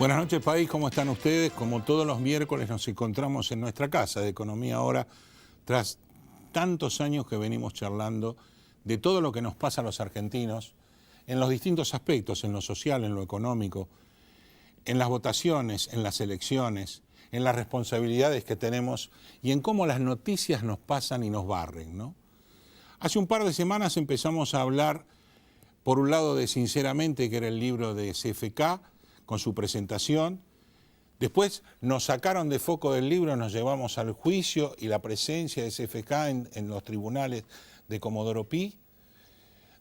Buenas noches, país. ¿Cómo están ustedes? Como todos los miércoles nos encontramos en nuestra casa de Economía Ahora, tras tantos años que venimos charlando de todo lo que nos pasa a los argentinos en los distintos aspectos, en lo social, en lo económico, en las votaciones, en las elecciones, en las responsabilidades que tenemos y en cómo las noticias nos pasan y nos barren, ¿no? Hace un par de semanas empezamos a hablar, por un lado, de Sinceramente, que era el libro de CFK, con su presentación. Después nos sacaron de foco del libro, nos llevamos al juicio y la presencia de CFK en los tribunales de Comodoro Pi.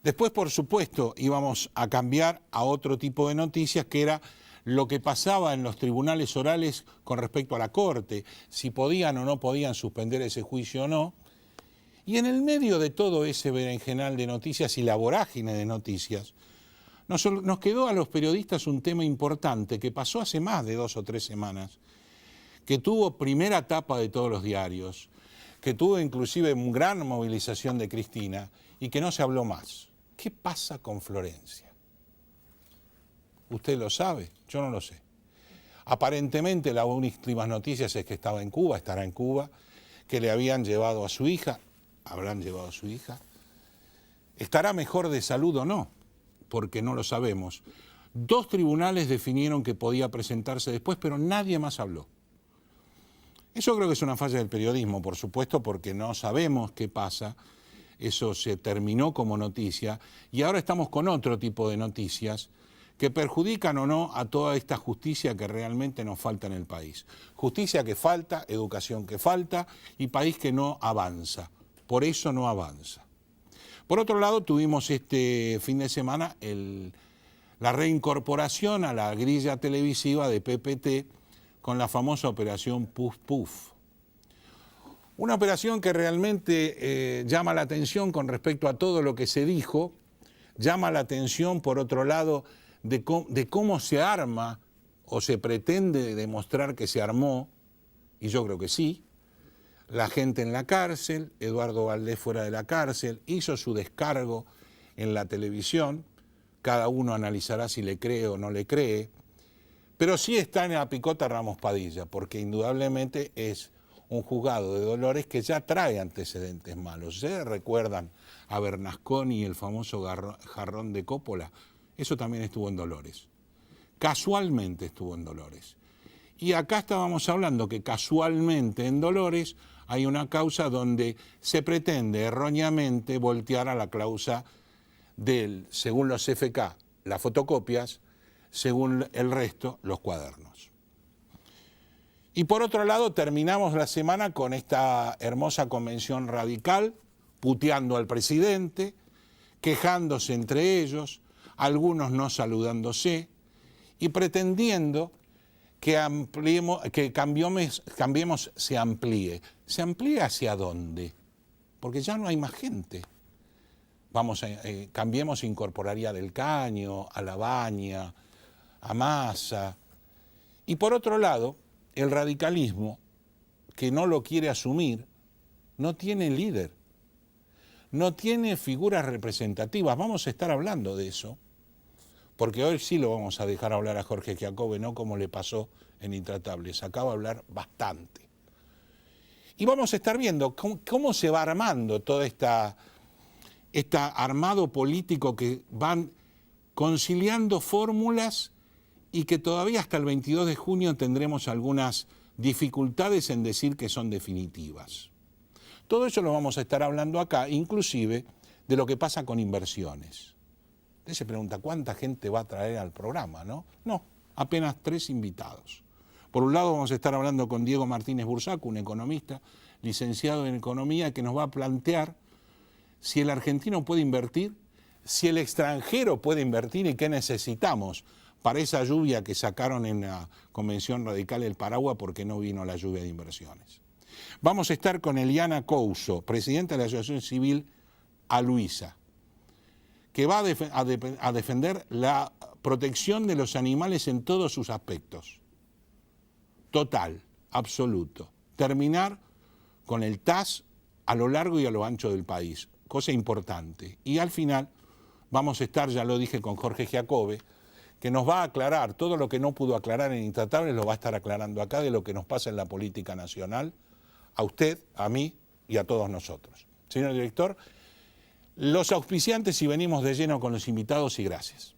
Después, por supuesto, íbamos a cambiar a otro tipo de noticias, que era lo que pasaba en los tribunales orales con respecto a la Corte, si podían o no podían suspender ese juicio o no. Y en el medio de todo ese berenjenal de noticias y la vorágine de noticias, nos quedó a los periodistas un tema importante que pasó hace más de 2 o 3 semanas, que tuvo primera tapa de todos los diarios, que tuvo inclusive una gran movilización de Cristina y que no se habló más. ¿Qué pasa con Florencia? ¿Usted lo sabe? Yo no lo sé. Aparentemente las últimas noticias es que estaba en Cuba, estará en Cuba, que le habían llevado a su hija, habrán llevado a su hija. ¿Estará mejor de salud o no? Porque no lo sabemos. 2 tribunales definieron que podía presentarse después, pero nadie más habló. Eso creo que es una falla del periodismo, por supuesto, porque no sabemos qué pasa. Eso se terminó como noticia y ahora estamos con otro tipo de noticias que perjudican o no a toda esta justicia que realmente nos falta en el país. Justicia que falta, educación que falta y país que no avanza. Por eso no avanza. Por otro lado, tuvimos este fin de semana la reincorporación a la grilla televisiva de PPT con la famosa operación Puf Puf. Una operación que realmente llama la atención con respecto a todo lo que se dijo, llama la atención, por otro lado, de cómo se arma o se pretende demostrar que se armó, y yo creo que sí. La gente en la cárcel, Eduardo Valdés fuera de la cárcel, hizo su descargo en la televisión, cada uno analizará si le cree o no le cree, pero sí está en la picota Ramos Padilla, porque indudablemente es un juzgado de Dolores que ya trae antecedentes malos. ¿Se recuerdan a Bernasconi y el famoso jarrón de Coppola? Eso también estuvo en Dolores. Casualmente estuvo en Dolores. Y acá estábamos hablando que casualmente en Dolores hay una causa donde se pretende erróneamente voltear a la causa del, según los CFK, las fotocopias, según el resto, los cuadernos. Y por otro lado, terminamos la semana con esta hermosa convención radical, puteando al presidente, quejándose entre ellos, algunos no saludándose y pretendiendo que Cambiemos se amplíe. ¿Se amplía hacia dónde? Porque ya no hay más gente. Cambiemos incorporaría Del Caño, a Labaña, a Massa. Y por otro lado, el radicalismo, que no lo quiere asumir, no tiene líder, no tiene figuras representativas. Vamos a estar hablando de eso, porque hoy sí lo vamos a dejar hablar a Jorge Giacobbe, no como le pasó en Intratables. Acaba de hablar bastante. Y vamos a estar viendo cómo se va armando todo este armado político que van conciliando fórmulas y que todavía hasta el 22 de junio tendremos algunas dificultades en decir que son definitivas. Todo eso lo vamos a estar hablando acá, inclusive de lo que pasa con inversiones. Usted se pregunta, ¿cuánta gente va a traer al programa, no? No, apenas 3 invitados. Por un lado vamos a estar hablando con Diego Martínez Bursaco, un economista licenciado en Economía, que nos va a plantear si el argentino puede invertir, si el extranjero puede invertir y qué necesitamos para esa lluvia que sacaron en la Convención Radical del Paragua porque no vino la lluvia de inversiones. Vamos a estar con Eliana Couso, presidenta de la Asociación Civil Aluisa, que va a defender la protección de los animales en todos sus aspectos. Total, absoluto. Terminar con el TAS a lo largo y a lo ancho del país, cosa importante. Y al final vamos a estar, ya lo dije con Jorge Giacobbe, que nos va a aclarar todo lo que no pudo aclarar en Intratables, lo va a estar aclarando acá de lo que nos pasa en la política nacional, a usted, a mí y a todos nosotros. Señor director, los auspiciantes y venimos de lleno con los invitados y gracias.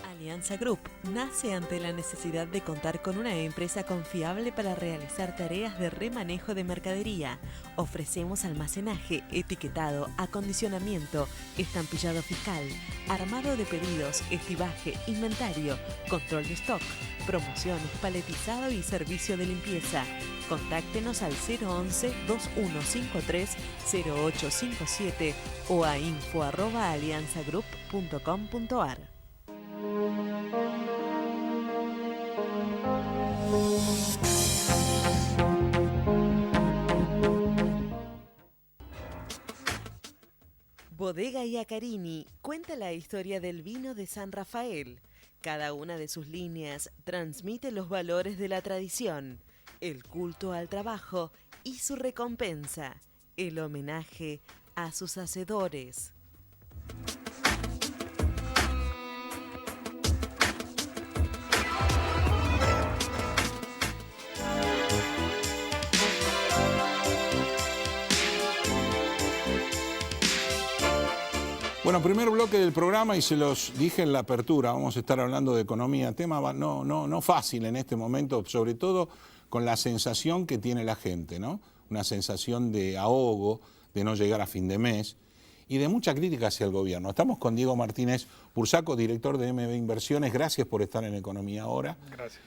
Alianza Group nace ante la necesidad de contar con una empresa confiable para realizar tareas de remanejo de mercadería. Ofrecemos almacenaje, etiquetado, acondicionamiento, estampillado fiscal, armado de pedidos, estibaje, inventario, control de stock, promociones, paletizado y servicio de limpieza. Contáctenos al 011-2153-0857 o a info@alianzagroup.com.ar. Bodega Iacarini cuenta la historia del vino de San Rafael. Cada una de sus líneas transmite los valores de la tradición, el culto al trabajo y su recompensa, el homenaje a sus hacedores. Bueno, primer bloque del programa y se los dije en la apertura, vamos a estar hablando de economía, tema no fácil en este momento, sobre todo con la sensación que tiene la gente, ¿no? Una sensación de ahogo, de no llegar a fin de mes y de mucha crítica hacia el gobierno. Estamos con Diego Martínez Bursaco, director de MB Inversiones, gracias por estar en Economía Ahora. Gracias.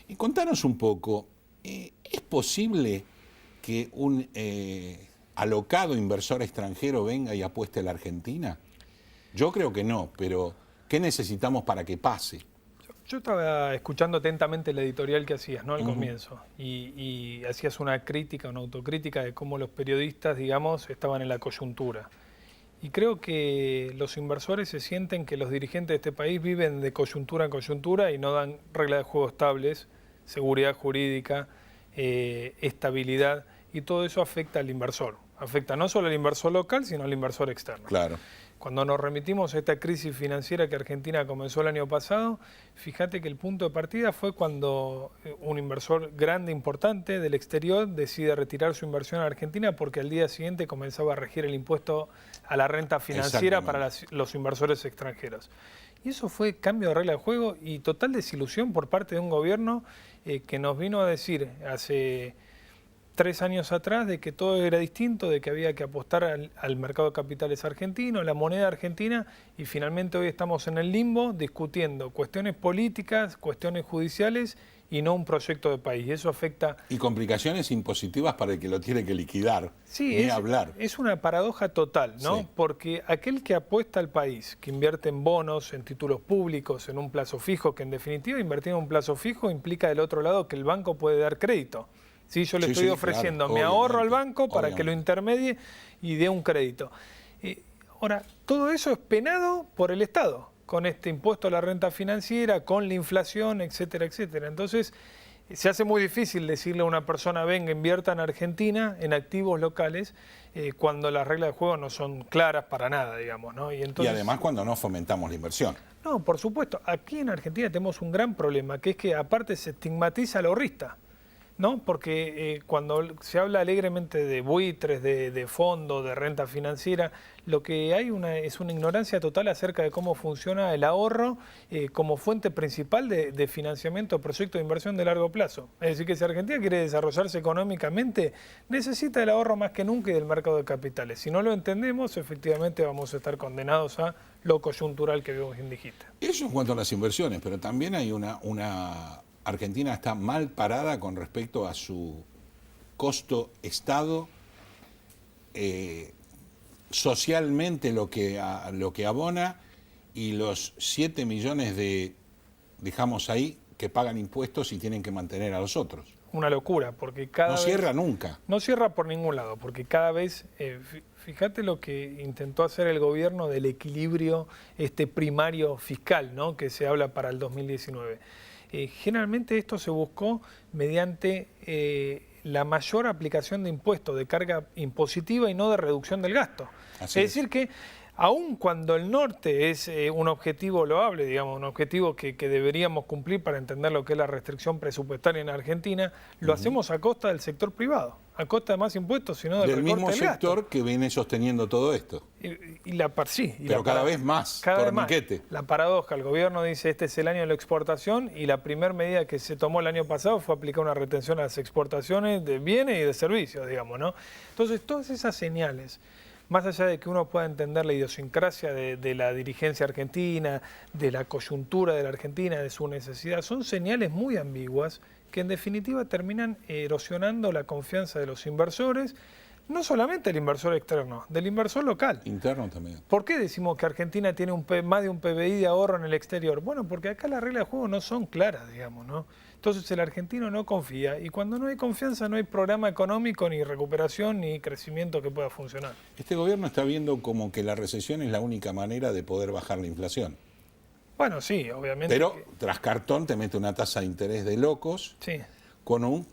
Y contanos un poco, ¿es posible que un alocado inversor extranjero venga y apueste a la Argentina? Yo creo que no, pero ¿qué necesitamos para que pase? Yo estaba escuchando atentamente la editorial que hacías, ¿no? Al comienzo, y hacías una crítica, una autocrítica de cómo los periodistas, digamos, estaban en la coyuntura. Y creo que los inversores se sienten que los dirigentes de este país viven de coyuntura en coyuntura y no dan reglas de juego estables, seguridad jurídica, estabilidad, y todo eso afecta al inversor. Afecta no solo al inversor local, sino al inversor externo. Claro. Cuando nos remitimos a esta crisis financiera que Argentina comenzó el año pasado, fíjate que el punto de partida fue cuando un inversor grande, importante, del exterior, decide retirar su inversión a Argentina porque al día siguiente comenzaba a regir el impuesto a la renta financiera para los inversores extranjeros. Y eso fue cambio de regla de juego y total desilusión por parte de un gobierno que nos vino a decir hace 3 años atrás de que todo era distinto, de que había que apostar al mercado de capitales argentino, la moneda argentina, y finalmente hoy estamos en el limbo discutiendo cuestiones políticas, cuestiones judiciales y no un proyecto de país. Y eso afecta... Y complicaciones impositivas para el que lo tiene que liquidar, sí, ni hablar. Es una paradoja total, ¿no? Sí. Porque aquel que apuesta al país, que invierte en bonos, en títulos públicos, en un plazo fijo, que en definitiva invertir en un plazo fijo implica del otro lado que el banco puede dar crédito. Sí, yo le estoy ofreciendo mi ahorro al banco para que lo intermedie y dé un crédito. Ahora, todo eso es penado por el Estado, con este impuesto a la renta financiera, con la inflación, etcétera, etcétera. Entonces, se hace muy difícil decirle a una persona, venga, invierta en Argentina, en activos locales, cuando las reglas de juego no son claras para nada, digamos, ¿no? Y además cuando no fomentamos la inversión. No, por supuesto. Aquí en Argentina tenemos un gran problema, que es que aparte se estigmatiza al ahorrista, ¿no? Porque cuando se habla alegremente de buitres, de fondos, de renta financiera, lo que hay es una ignorancia total acerca de cómo funciona el ahorro como fuente principal de financiamiento de proyectos de inversión de largo plazo. Es decir, que si Argentina quiere desarrollarse económicamente, necesita el ahorro más que nunca y del mercado de capitales. Si no lo entendemos, efectivamente vamos a estar condenados a lo coyuntural que vemos dijiste. Eso en cuanto a las inversiones, pero también hay Argentina está mal parada con respecto a su costo Estado, socialmente lo que abona y los 7 millones dejamos ahí, que pagan impuestos y tienen que mantener a los otros. una locura, porque cada vez... No cierra nunca. No cierra por ningún lado, porque cada vez, fíjate lo que intentó hacer el gobierno del equilibrio primario fiscal, ¿no?, que se habla para el 2019. Generalmente esto se buscó mediante la mayor aplicación de impuestos, de carga impositiva y no de reducción del gasto. Es decir que aun cuando el norte es un objetivo loable, digamos, un objetivo que deberíamos cumplir para entender lo que es la restricción presupuestaria en Argentina, lo hacemos a costa del sector privado, a costa de más impuestos, sino del recorte mismo del gasto. sector que viene sosteniendo todo esto. Pero cada vez más, torniquete. La paradoja, el gobierno dice este es el año de la exportación y la primera medida que se tomó el año pasado fue aplicar una retención a las exportaciones de bienes y de servicios, digamos, ¿no? Entonces, todas esas señales, más allá de que uno pueda entender la idiosincrasia de la dirigencia argentina, de la coyuntura de la Argentina, de su necesidad, son señales muy ambiguas que en definitiva terminan erosionando la confianza de los inversores, no solamente del inversor externo, del inversor local. Interno también. ¿Por qué decimos que Argentina tiene más de un PBI de ahorro en el exterior? Bueno, porque acá las reglas de juego no son claras, digamos, ¿no? Entonces el argentino no confía y cuando no hay confianza no hay programa económico, ni recuperación, ni crecimiento que pueda funcionar. Este gobierno está viendo como que la recesión es la única manera de poder bajar la inflación. Bueno, sí, obviamente. Pero tras cartón te mete una tasa de interés de locos, sí, con un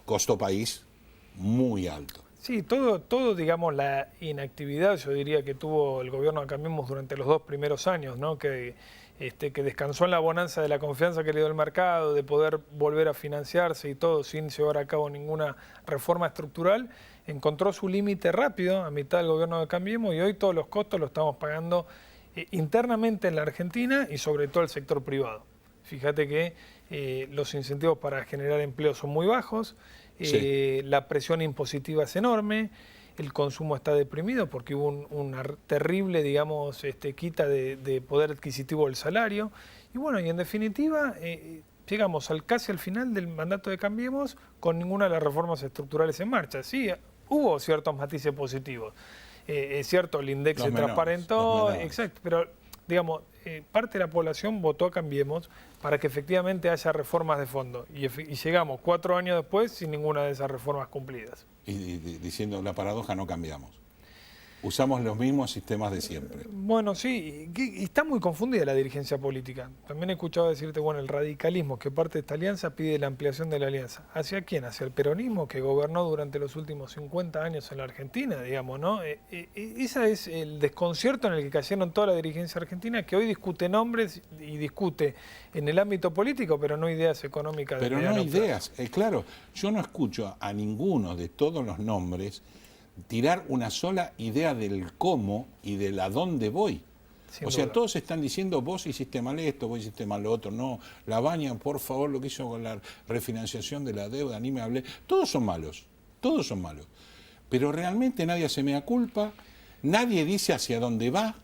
costo país muy alto. Sí, todo, digamos, la inactividad, yo diría que tuvo el gobierno de Cambiemos durante los 2 primeros años, ¿no? Que descansó en la bonanza de la confianza que le dio el mercado, de poder volver a financiarse y todo sin llevar a cabo ninguna reforma estructural, encontró su límite rápido a mitad del gobierno de Cambiemos y hoy todos los costos los estamos pagando internamente en la Argentina y sobre todo el sector privado. Fíjate que los incentivos para generar empleo son muy bajos, sí, la presión impositiva es enorme, el consumo está deprimido porque hubo una terrible, digamos, quita de poder adquisitivo del salario. Y bueno, y en definitiva, llegamos casi al final del mandato de Cambiemos con ninguna de las reformas estructurales en marcha. Sí, hubo ciertos matices positivos. Es cierto, el INDEC se transparentó, exacto, pero digamos, parte de la población votó a Cambiemos para que efectivamente haya reformas de fondo. Y llegamos 4 años después sin ninguna de esas reformas cumplidas. Y diciendo la paradoja, no cambiamos. Usamos los mismos sistemas de siempre. Bueno, sí, y está muy confundida la dirigencia política. También he escuchado decirte, bueno, el radicalismo, que parte de esta alianza, pide la ampliación de la alianza. ¿Hacia quién? Hacia el peronismo, que gobernó durante los últimos 50 años en la Argentina, digamos, ¿no? Ese es el desconcierto en el que cayeron toda la dirigencia argentina, que hoy discute nombres y discute en el ámbito político, pero no ideas económicas. Pero no ideas, claro. Yo no escucho a ninguno de todos los nombres tirar una sola idea del cómo y del a dónde voy. O sea, todos están diciendo, vos hiciste mal esto, vos hiciste mal lo otro. No, la Baña, por favor, lo que hizo con la refinanciación de la deuda, ni me hablé. Todos son malos, todos son malos. Pero realmente nadie hace mea culpa, nadie dice hacia dónde va.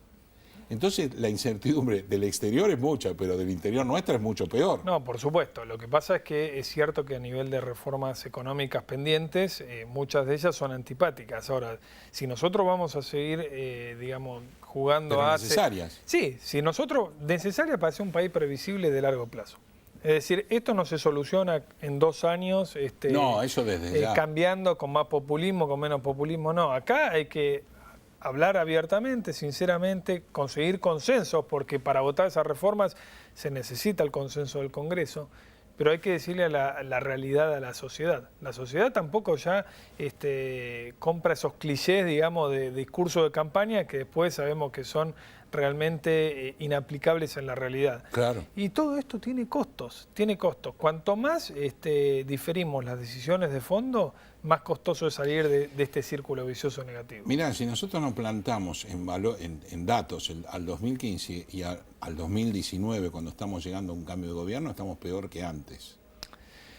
Entonces la incertidumbre del exterior es mucha, pero del interior nuestra es mucho peor. No, por supuesto. Lo que pasa es que es cierto que a nivel de reformas económicas pendientes, muchas de ellas son antipáticas. Ahora, si nosotros vamos a seguir, digamos, jugando pero a... necesarias. Sí, si nosotros... Necesarias para ser un país previsible de largo plazo. Es decir, esto no se soluciona en 2 años, no, eso desde ya. Cambiando con más populismo, con menos populismo. No, acá hay que hablar abiertamente, sinceramente, conseguir consensos, porque para votar esas reformas se necesita el consenso del Congreso, pero hay que decirle la realidad a la sociedad. La sociedad tampoco ya compra esos clichés, digamos, de discurso de campaña que después sabemos que son realmente inaplicables en la realidad. Claro. Y todo esto tiene costos, tiene costos. Cuanto más diferimos las decisiones de fondo, más costoso es salir de este círculo vicioso negativo. Mirá, si nosotros nos plantamos en datos al 2015 y al 2019, cuando estamos llegando a un cambio de gobierno, estamos peor que antes.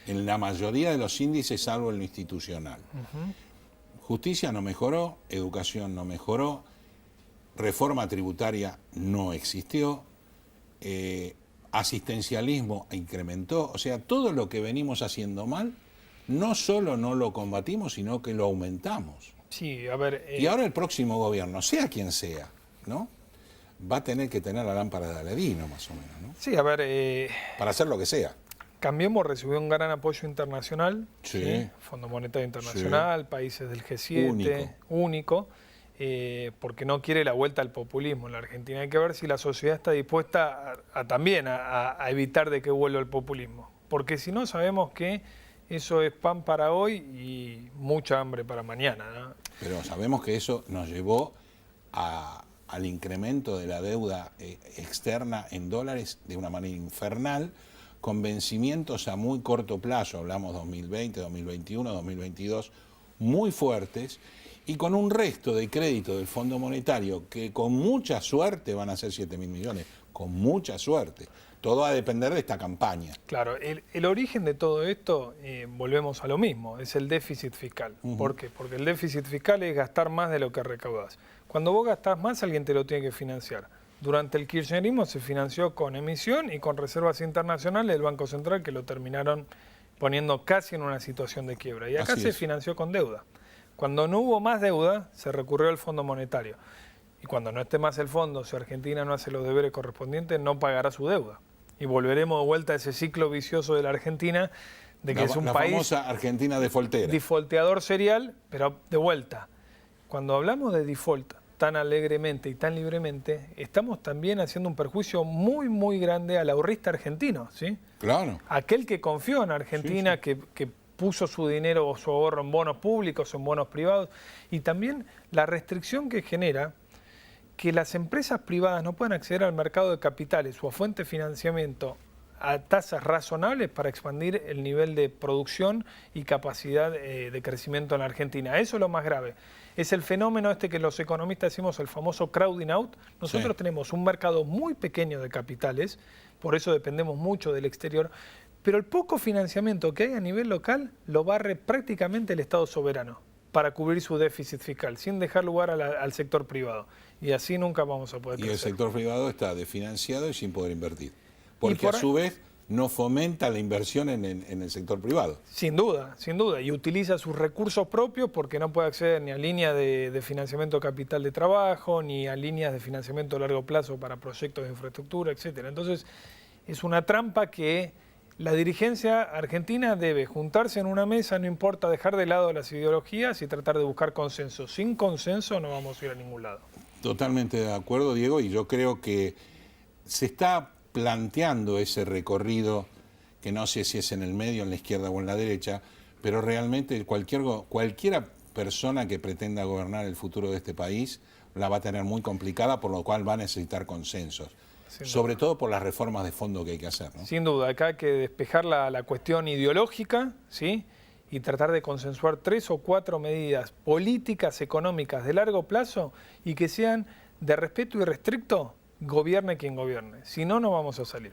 En la mayoría de los índices, salvo el institucional. Justicia no mejoró, educación no mejoró, reforma tributaria no existió, asistencialismo incrementó, o sea, todo lo que venimos haciendo mal, no solo no lo combatimos, sino que lo aumentamos. Sí, a ver... Y ahora el próximo gobierno, sea quien sea, ¿no?, va a tener que tener la lámpara de Aladino, más o menos, ¿no? Sí, a ver... para hacer lo que sea. Cambiemos recibió un gran apoyo internacional, Sí. Fondo Monetario Internacional, países del G7, único, porque no quiere la vuelta al populismo en la Argentina. Hay que ver si la sociedad está dispuesta también a evitar de que vuelva el populismo, porque si no sabemos que eso es pan para hoy y mucha hambre para mañana, ¿no? Pero sabemos que eso nos llevó al incremento de la deuda externa en dólares de una manera infernal, con vencimientos a muy corto plazo, hablamos 2020, 2021, 2022, muy fuertes, y con un resto de crédito del Fondo Monetario que con mucha suerte van a ser 7.000 millones, con mucha suerte. Todo va a depender de esta campaña. Claro, el origen de todo esto, volvemos a lo mismo, es el déficit fiscal. ¿Por qué? Porque el déficit fiscal es gastar más de lo que recaudás. Cuando vos gastás más, alguien te lo tiene que financiar. Durante el kirchnerismo se financió con emisión y con reservas internacionales del Banco Central, que lo terminaron poniendo casi en una situación de quiebra. Y acá se financió con deuda. Cuando no hubo más deuda, se recurrió al Fondo Monetario. Y cuando no esté más el fondo, si Argentina no hace los deberes correspondientes, no pagará su deuda. Y volveremos de vuelta a ese ciclo vicioso de la Argentina, de que es un país... La famosa Argentina defaultera. Defaulteador serial, pero de vuelta. Cuando hablamos de default tan alegremente y tan libremente, estamos también haciendo un perjuicio muy, muy grande al ahorrista argentino, ¿sí? Claro. Aquel que confió en Argentina, que puso su dinero o su ahorro en bonos públicos, en bonos privados, y también la restricción que genera que las empresas privadas no puedan acceder al mercado de capitales o a fuentes de financiamiento a tasas razonables para expandir el nivel de producción y capacidad de crecimiento en la Argentina. Eso es lo más grave. Es el fenómeno este que los economistas decimos el famoso crowding out. Nosotros tenemos un mercado muy pequeño de capitales, por eso dependemos mucho del exterior, pero el poco financiamiento que hay a nivel local lo barre prácticamente el Estado soberano para cubrir su déficit fiscal, sin dejar lugar al sector privado. Y así nunca vamos a poder crecer. Y el sector privado está desfinanciado y sin poder invertir. Porque a su vez no fomenta la inversión en el sector privado. Sin duda, sin duda. Y utiliza sus recursos propios porque no puede acceder ni a líneas de financiamiento capital de trabajo, ni a líneas de financiamiento a largo plazo para proyectos de infraestructura, etcétera. Entonces, es una trampa que la dirigencia argentina debe juntarse en una mesa, no importa dejar de lado las ideologías y tratar de buscar consenso. Sin consenso no vamos a ir a ningún lado. Totalmente de acuerdo, Diego, y yo creo que se está planteando ese recorrido, que no sé si es en el medio, en la izquierda o en la derecha, pero realmente cualquiera persona que pretenda gobernar el futuro de este país la va a tener muy complicada, por lo cual va a necesitar consensos. Sobre todo por las reformas de fondo que hay que hacer, ¿no? Sin duda, acá hay que despejar la cuestión ideológica, ¿sí? Y tratar de consensuar 3 o 4 medidas políticas, económicas de largo plazo y que sean de respeto irrestricto, gobierne quien gobierne. Si no, no vamos a salir.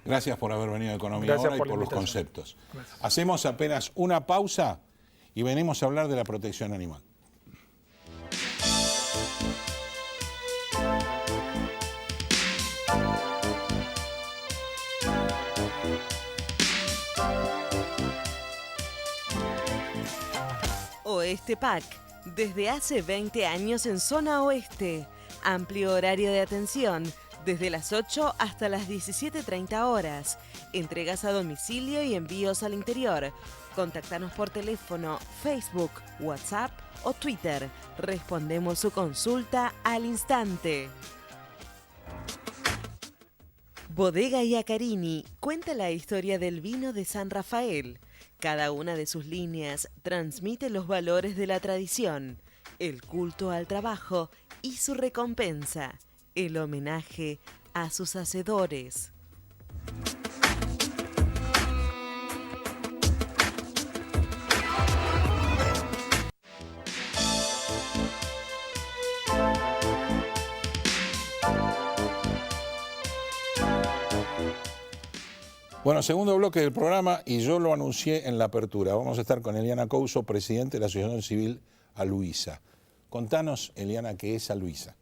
Gracias por haber venido a Economía Ahora y por los conceptos. Gracias. Hacemos apenas una pausa y venimos a hablar de la protección animal. Oeste Pack, desde hace 20 años en zona oeste. Amplio horario de atención, desde las 8 hasta las 17:30 horas. Entregas a domicilio y envíos al interior. Contáctanos por teléfono, Facebook, WhatsApp o Twitter. Respondemos su consulta al instante. Bodega Iacarini cuenta la historia del vino de San Rafael. Cada una de sus líneas transmite los valores de la tradición, el culto al trabajo y su recompensa, el homenaje a sus hacedores. Bueno, segundo bloque del programa, y yo lo anuncié en la apertura. Vamos a estar con Eliana Couso, presidente de la Asociación Civil Aluisa. Contanos, Eliana, ¿qué es Aluisa?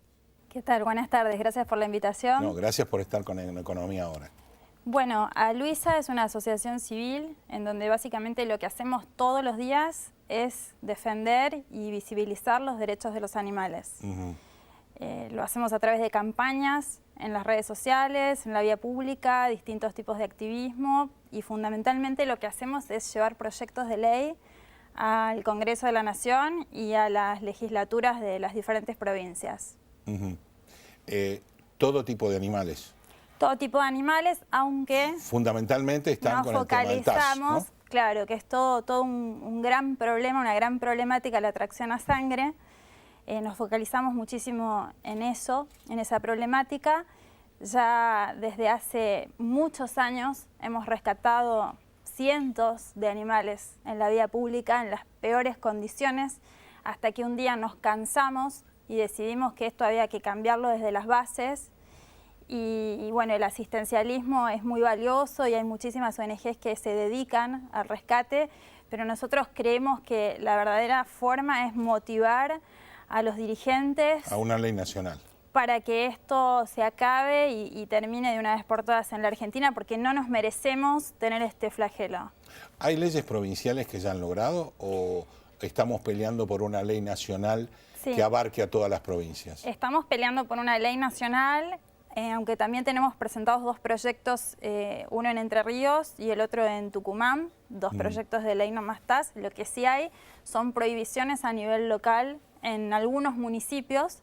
¿Qué tal? Buenas tardes, gracias por la invitación. No, gracias por estar con Economía Ahora. Bueno, Aluisa es una asociación civil en donde básicamente lo que hacemos todos los días es defender y visibilizar los derechos de los animales. Lo hacemos a través de campañas en las redes sociales, en la vía pública, distintos tipos de activismo y fundamentalmente lo que hacemos es llevar proyectos de ley al Congreso de la Nación y a las legislaturas de las diferentes provincias. Todo tipo de animales. Todo tipo de animales, aunque fundamentalmente están con el tema del TAS, ¿no? Claro, que es todo un gran problema, una gran problemática la atracción a sangre. Nos focalizamos muchísimo en eso, en esa problemática. Ya desde hace muchos años hemos rescatado cientos de animales en la vía pública en las peores condiciones, hasta que un día nos cansamos y decidimos que esto había que cambiarlo desde las bases. Y bueno, el asistencialismo es muy valioso y hay muchísimas ONGs que se dedican al rescate, pero nosotros creemos que la verdadera forma es motivar a los dirigentes a una ley nacional para que esto se acabe y termine de una vez por todas en la Argentina, porque no nos merecemos tener este flagelo. ¿Hay leyes provinciales que ya han logrado o estamos peleando por una ley nacional que abarque a todas las provincias? Estamos peleando por una ley nacional, aunque también tenemos presentados dos proyectos, uno en Entre Ríos y el otro en Tucumán, dos proyectos de ley no más TAS. Lo que sí hay son prohibiciones a nivel local en algunos municipios,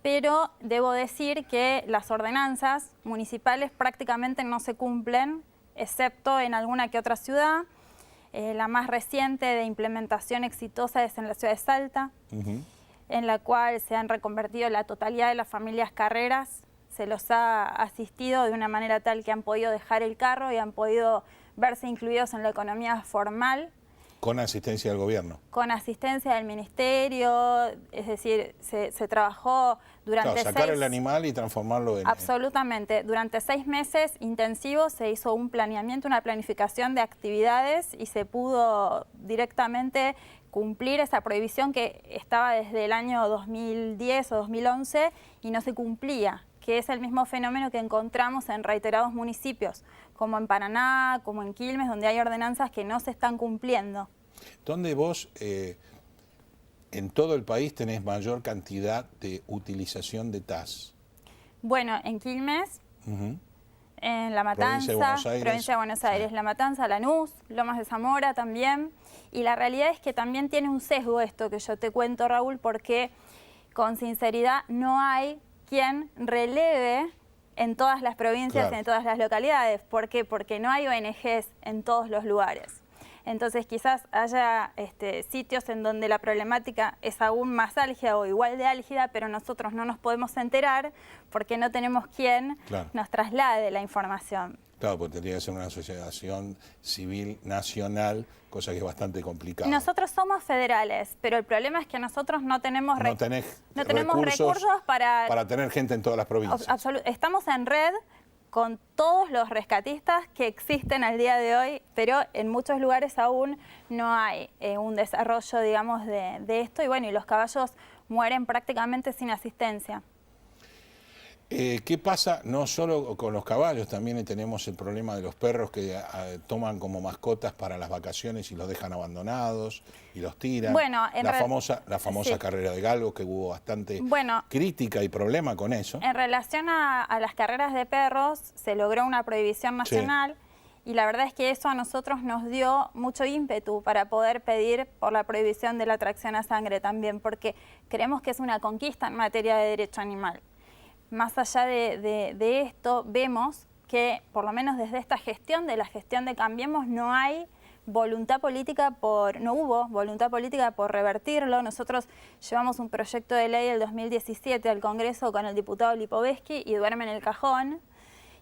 pero debo decir que las ordenanzas municipales prácticamente no se cumplen, excepto en alguna que otra ciudad. La más reciente de implementación exitosa es en la ciudad de Salta, en la cual se han reconvertido la totalidad de las familias carreras. Se los ha asistido de una manera tal que han podido dejar el carro y han podido verse incluidos en la economía formal. ¿Con asistencia del gobierno? Con asistencia del ministerio, es decir, se trabajó durante sacar el animal y transformarlo en... Absolutamente. Durante 6 meses intensivos se hizo un planeamiento, una planificación de actividades y se pudo directamente cumplir esa prohibición que estaba desde el año 2010 o 2011 y no se cumplía, que es el mismo fenómeno que encontramos en reiterados municipios, como en Paraná, como en Quilmes, donde hay ordenanzas que no se están cumpliendo. ¿Dónde vos, en todo el país, tenés mayor cantidad de utilización de TAS? Bueno, en Quilmes, en La Matanza, provincia de Buenos Aires, La Matanza, Lanús, Lomas de Zamora también. Y la realidad es que también tiene un sesgo esto que yo te cuento, Raúl, porque con sinceridad no hay quien releve en todas las provincias, en todas las localidades. ¿Por qué? Porque no hay ONGs en todos los lugares. Entonces quizás haya sitios en donde la problemática es aún más álgida o igual de álgida, pero nosotros no nos podemos enterar porque no tenemos quien nos traslade la información. Claro, porque tendría que ser una asociación civil nacional, cosa que es bastante complicada. Nosotros somos federales, pero el problema es que nosotros no tenemos recursos para tener gente en todas las provincias. Estamos en red con todos los rescatistas que existen al día de hoy, pero en muchos lugares aún no hay un desarrollo, digamos, de esto. Y bueno, y los caballos mueren prácticamente sin asistencia. ¿Qué pasa no solo con los caballos? También tenemos el problema de los perros que toman como mascotas para las vacaciones y los dejan abandonados y los tiran. Bueno, la famosa carrera de galgos, que hubo bastante crítica y problema con eso. En relación a las carreras de perros, se logró una prohibición nacional y la verdad es que eso a nosotros nos dio mucho ímpetu para poder pedir por la prohibición de la tracción a sangre también, porque creemos que es una conquista en materia de derecho animal. Más allá de esto, vemos que, por lo menos desde esta gestión, de la gestión de Cambiemos, no hay voluntad política no hubo voluntad política por revertirlo. Nosotros llevamos un proyecto de ley del 2017 al Congreso con el diputado Lipovetsky y duerme en el cajón.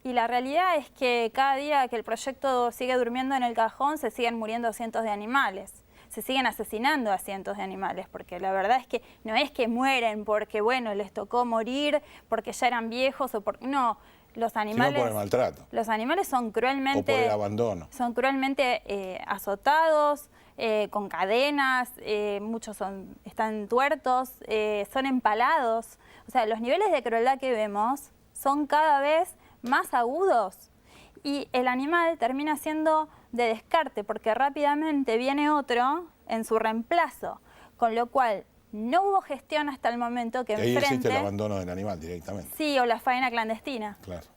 Y la realidad es que cada día que el proyecto sigue durmiendo en el cajón, se siguen muriendo cientos de animales. Se siguen asesinando a cientos de animales, porque la verdad es que no es que mueren porque, bueno, les tocó morir, porque ya eran viejos, o porque no, los animales... Sino por el maltrato. Los animales son cruelmente... O por el abandono. Son cruelmente azotados, con cadenas, muchos están tuertos, son empalados. O sea, los niveles de crueldad que vemos son cada vez más agudos. Y el animal termina siendo de descarte porque rápidamente viene otro en su reemplazo, con lo cual No hubo gestión hasta el momento que ahí enfrente... existe el abandono del animal directamente. Sí, o la faena clandestina. Claro.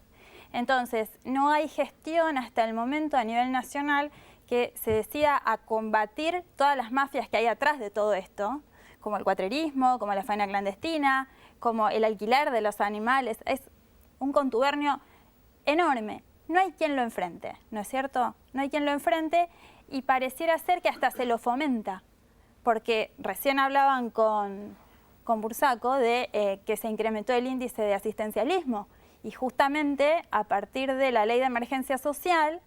Entonces, no hay gestión hasta el momento a nivel nacional que se decida a combatir todas las mafias que hay atrás de todo esto, como el cuatrerismo, como la faena clandestina, como el alquiler de los animales. Es un contubernio enorme. No hay quien lo enfrente, ¿no es cierto? No hay quien lo enfrente y pareciera ser que hasta se lo fomenta. Porque recién hablaban con Bursaco de que se incrementó el índice de asistencialismo. Y justamente a partir de la ley de emergencia social,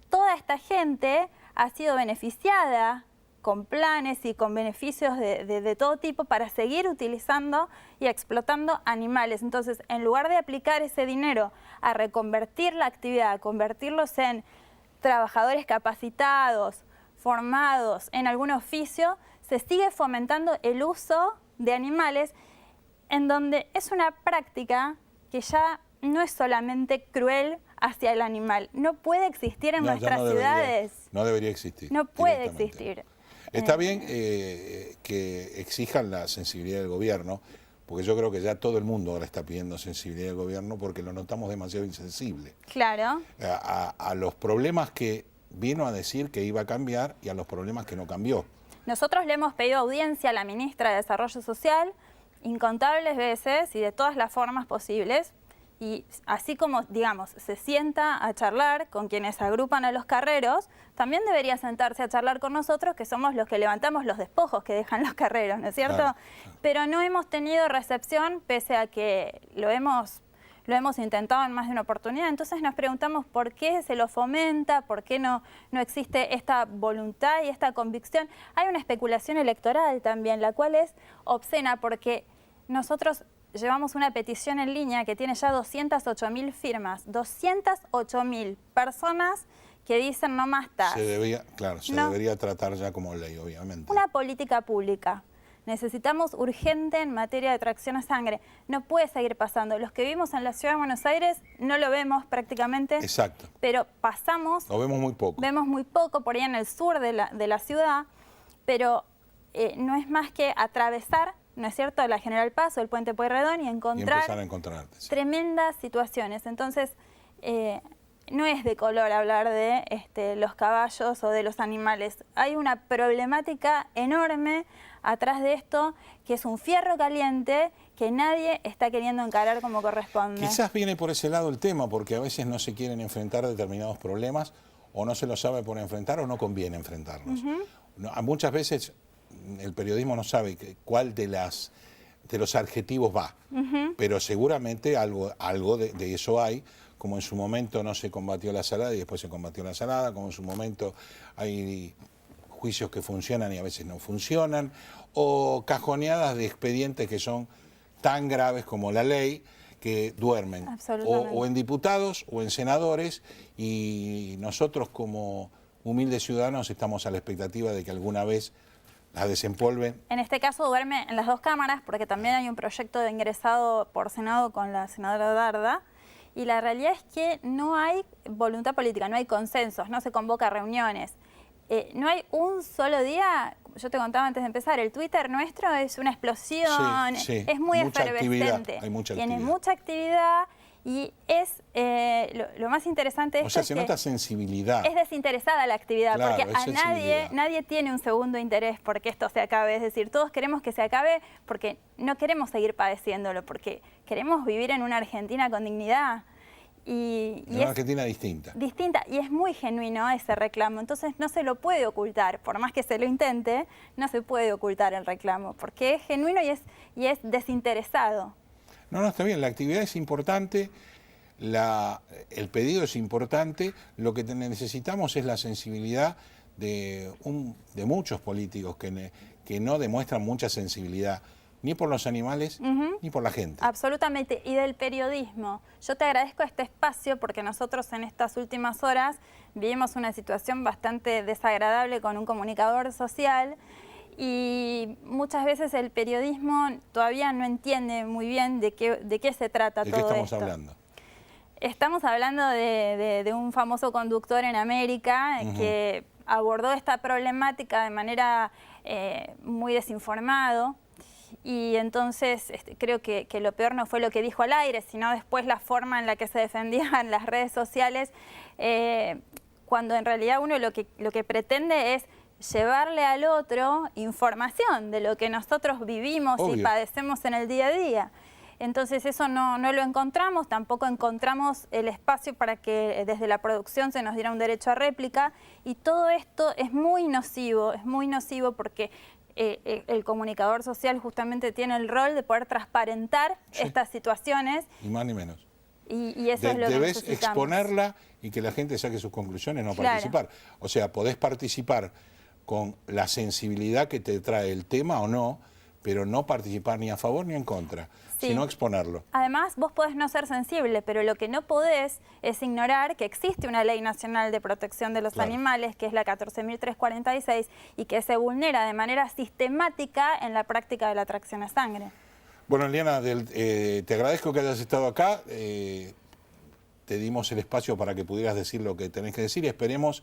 toda esta gente ha sido beneficiada con planes y con beneficios de todo tipo para seguir utilizando y explotando animales. Entonces, en lugar de aplicar ese dinero a reconvertir la actividad, a convertirlos en trabajadores capacitados, formados en algún oficio, se sigue fomentando el uso de animales en donde es una práctica que ya no es solamente cruel hacia el animal. No puede existir en nuestras ciudades. No debería existir. No puede existir. Está bien que exijan la sensibilidad del gobierno, porque yo creo que ya todo el mundo ahora está pidiendo sensibilidad del gobierno porque lo notamos demasiado insensible. Claro. A los problemas que vino a decir que iba a cambiar y a los problemas que no cambió. Nosotros le hemos pedido audiencia a la ministra de Desarrollo Social incontables veces y de todas las formas posibles. Y así como, digamos, se sienta a charlar con quienes agrupan a los carreros, también debería sentarse a charlar con nosotros, que somos los que levantamos los despojos que dejan los carreros, ¿no es cierto? Claro. Pero no hemos tenido recepción, pese a que lo hemos intentado en más de una oportunidad. Entonces nos preguntamos por qué se lo fomenta, por qué no existe esta voluntad y esta convicción. Hay una especulación electoral también, la cual es obscena, porque nosotros llevamos una petición en línea que tiene ya 208.000 firmas, 208.000 personas que dicen no más TAS. Debería tratar ya como ley, obviamente. Una política pública. Necesitamos urgente en materia de tracción a sangre. No puede seguir pasando. Los que vivimos en la Ciudad de Buenos Aires no lo vemos prácticamente. Exacto. Pero pasamos... Lo vemos muy poco. Vemos muy poco por ahí en el sur de la ciudad, pero no es más que atravesar, ¿no es cierto?, la General Paz o el Puente Pueyrredón y empezar a encontrarte, sí, tremendas situaciones. Entonces, no es de color hablar de los caballos o de los animales. Hay una problemática enorme atrás de esto, que es un fierro caliente que nadie está queriendo encarar como corresponde. Quizás viene por ese lado el tema, porque a veces no se quieren enfrentar determinados problemas, o no se lo sabe por enfrentar, o no conviene enfrentarlos. Muchas veces el periodismo no sabe cuál de los adjetivos va, pero seguramente algo de eso hay, como en su momento no se combatió la salada y después se combatió la salada, como en su momento hay juicios que funcionan y a veces no funcionan, o cajoneadas de expedientes que son tan graves como la ley, que duermen, o en diputados o en senadores, y nosotros como humildes ciudadanos estamos a la expectativa de que alguna vez la desempolven. En este caso duerme en las dos cámaras, porque también hay un proyecto de ingresado por Senado con la senadora Darda, y la realidad es que no hay voluntad política, no hay consensos, no se convoca reuniones. No hay un solo día, yo te contaba antes de empezar, el Twitter nuestro es una explosión, es muy efervescente, tiene mucha actividad y es lo más interesante de esto. O sea, se nota sensibilidad. Es desinteresada la actividad, claro, porque a nadie tiene un segundo interés porque esto se acabe. Es decir, todos queremos que se acabe porque no queremos seguir padeciéndolo, porque queremos vivir en una Argentina con dignidad. Y una Argentina distinta. Distinta, y es muy genuino ese reclamo, entonces no se lo puede ocultar, por más que se lo intente, no se puede ocultar el reclamo, porque es genuino y es desinteresado. No, está bien, la actividad es importante, el pedido es importante, lo que necesitamos es la sensibilidad de muchos políticos que no demuestran mucha sensibilidad, ni por los animales, ni por la gente. Absolutamente, y del periodismo. Yo te agradezco este espacio porque nosotros en estas últimas horas vivimos una situación bastante desagradable con un comunicador social y muchas veces el periodismo todavía no entiende muy bien de qué se trata todo esto. ¿De qué estamos hablando? Estamos hablando de un famoso conductor en América que abordó esta problemática de manera muy desinformado. Y entonces creo que lo peor no fue lo que dijo al aire, sino después la forma en la que se defendía en las redes sociales, cuando en realidad uno lo que pretende es llevarle al otro información de lo que nosotros vivimos y padecemos en el día a día. Entonces eso no lo encontramos, tampoco encontramos el espacio para que desde la producción se nos diera un derecho a réplica, y todo esto es muy nocivo porque el comunicador social justamente tiene el rol de poder transparentar estas situaciones. Ni más ni menos. Y eso es lo que debes necesitamos. exponerla y que la gente saque sus conclusiones, no participar. O sea, podés participar con la sensibilidad que te trae el tema o no, pero no participar ni a favor ni en contra, sino exponerlo. Además, vos podés no ser sensible, pero lo que no podés es ignorar que existe una Ley Nacional de Protección de los Animales, que es la 14.346, y que se vulnera de manera sistemática en la práctica de la tracción a sangre. Bueno, Eliana, te agradezco que hayas estado acá. Te dimos el espacio para que pudieras decir lo que tenés que decir, y esperemos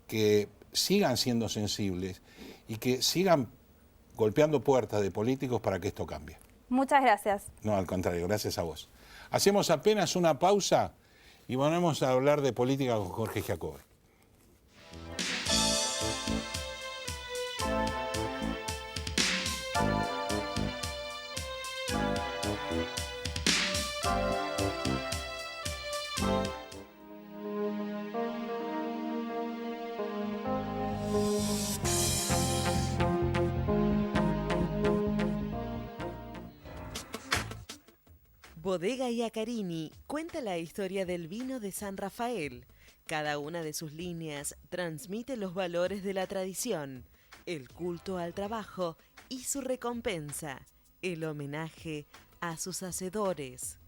que sigan siendo sensibles y que sigan golpeando puertas de políticos para que esto cambie. Muchas gracias. No, al contrario, gracias a vos. Hacemos apenas una pausa y volvemos a hablar de política con Jorge Giacobbe. Bodega Iacarini cuenta la historia del vino de San Rafael. Cada una de sus líneas transmite los valores de la tradición, el culto al trabajo y su recompensa, el homenaje a sus hacedores.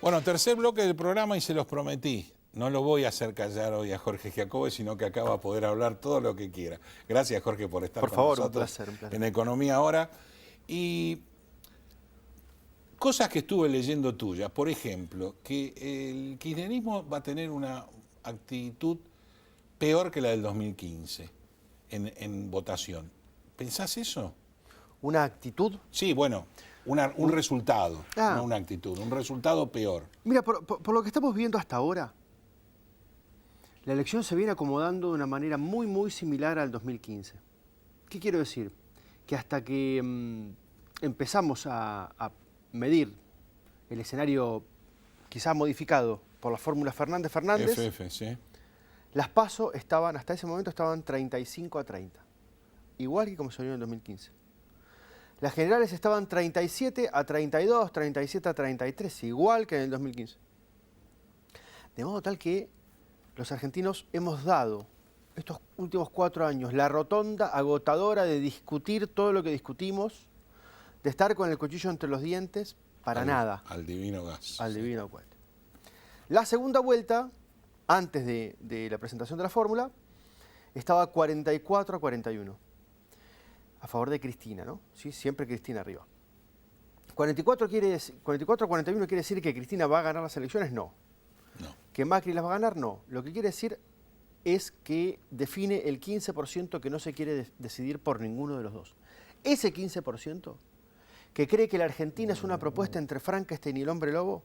Bueno, tercer bloque del programa y se los prometí. No lo voy a hacer callar hoy a Jorge Giacobbe, sino que acá va a poder hablar todo lo que quiera. Gracias, Jorge, por estar con nosotros. Un placer. En Economía Ahora. Y cosas que estuve leyendo tuyas, por ejemplo, que el kirchnerismo va a tener una actitud peor que la del 2015 en votación. ¿Pensás eso? ¿Una actitud? Sí, bueno, un resultado, no una actitud, un resultado peor. Mira, por lo que estamos viendo hasta ahora, la elección se viene acomodando de una manera muy, muy similar al 2015. ¿Qué quiero decir? Que hasta que empezamos a medir el escenario quizás modificado por la fórmula Fernández-Fernández, FF, sí. Las PASO estaban, hasta ese momento estaban 35-30, igual que como se vio en el 2015. Las generales estaban 37-32, 37-33, igual que en el 2015. De modo tal que los argentinos hemos dado estos últimos 4 años la rotonda agotadora de discutir todo lo que discutimos, de estar con el cuchillo entre los dientes, para nada. Al divino gas. Al divino cohete. La segunda vuelta, antes de la presentación de la fórmula, estaba 44-41. A favor de Cristina, ¿no? ¿Sí? Siempre Cristina arriba. 44-41 quiere decir que Cristina va a ganar las elecciones, no. ¿Que Macri las va a ganar? No. Lo que quiere decir es que define el 15% que no se quiere decidir por ninguno de los dos. Ese 15% que cree que la Argentina es una propuesta entre Frankenstein y el hombre lobo,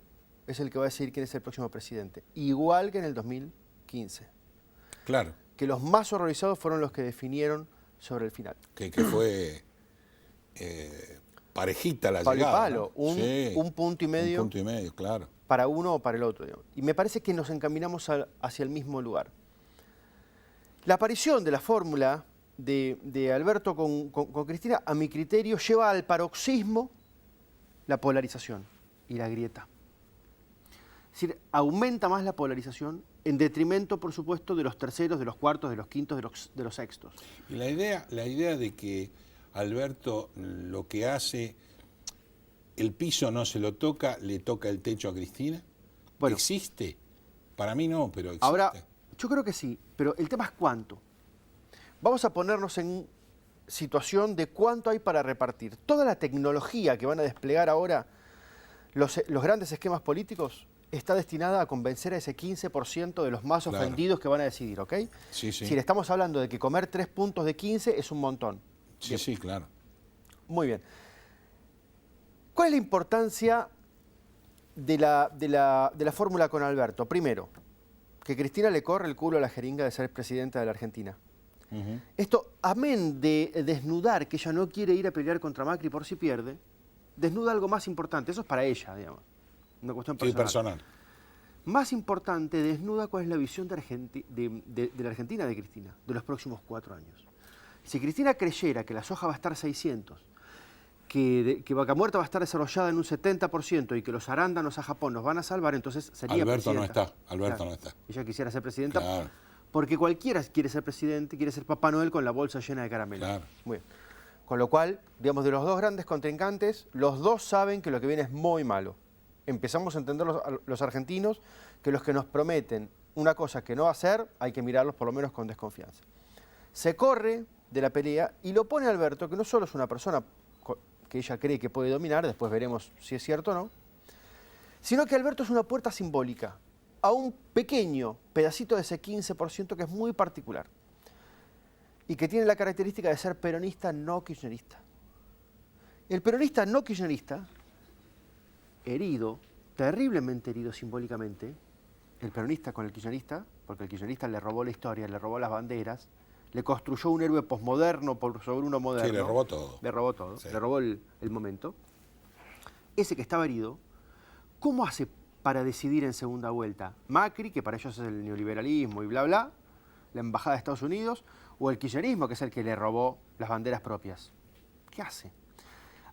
es el que va a decidir quién es el próximo presidente. Igual que en el 2015. Claro. Que los más horrorizados fueron los que definieron sobre el final. Que fue parejita la palo llegada. Y palo, ¿no? Un punto y medio. Un punto y medio, claro. Para uno o para el otro, digamos. Y me parece que nos encaminamos hacia el mismo lugar. La aparición de la fórmula de Alberto con Cristina, a mi criterio, lleva al paroxismo la polarización y la grieta. Es decir, aumenta más la polarización en detrimento, por supuesto, de los terceros, de los cuartos, de los quintos, de los sextos. Y la idea de que Alberto lo que hace, el piso no se lo toca, le toca el techo a Cristina, bueno, ¿existe? Para mí no, pero existe. Ahora, yo creo que sí, pero el tema es cuánto. Vamos a ponernos en situación de cuánto hay para repartir. Toda la tecnología que van a desplegar ahora los grandes esquemas políticos está destinada a convencer a ese 15% de los más ofendidos que van a decidir, ¿ok? Sí, sí. Si le estamos hablando de que comer 3 puntos de 15 es un montón. Sí, sí, claro. Muy bien. ¿Cuál es la importancia de la fórmula con Alberto? Primero, que Cristina le corre el culo a la jeringa de ser presidenta de la Argentina. Esto, amén de desnudar que ella no quiere ir a pelear contra Macri por si pierde, desnuda algo más importante. Eso es para ella, digamos. Una cuestión personal. Sí, personal. Más importante, desnuda cuál es la visión de la Argentina de Cristina, de los próximos 4 años. Si Cristina creyera que la soja va a estar 600, que Vaca Muerta va a estar desarrollada en un 70% y que los arándanos a Japón nos van a salvar, entonces sería Alberto presidenta. no está, Alberto Claro. no está. Ella quisiera ser presidenta. Claro. Porque cualquiera quiere ser presidente, quiere ser Papá Noel con la bolsa llena de caramelos. Claro. Muy bien. Con lo cual, digamos, de los dos grandes contrincantes, los dos saben que lo que viene es muy malo. Empezamos a entender los argentinos que los que nos prometen una cosa que no va a hacer, hay que mirarlos por lo menos con desconfianza. Se corre de la pelea y lo pone Alberto, que no solo es una persona que ella cree que puede dominar, después veremos si es cierto o no, sino que Alberto es una puerta simbólica a un pequeño pedacito de ese 15% que es muy particular y que tiene la característica de ser peronista no kirchnerista. El peronista no kirchnerista, herido, terriblemente herido simbólicamente, el peronista con el kirchnerista, porque el kirchnerista le robó la historia, le robó las banderas, le construyó un héroe posmoderno sobre uno moderno. Sí, le robó todo. Le robó todo, Sí. le robó el momento. Ese que estaba herido, ¿cómo hace para decidir en segunda vuelta? Macri, que para ellos es el neoliberalismo y bla, bla, la embajada de Estados Unidos, o el kirchnerismo, que es el que le robó las banderas propias. ¿Qué hace?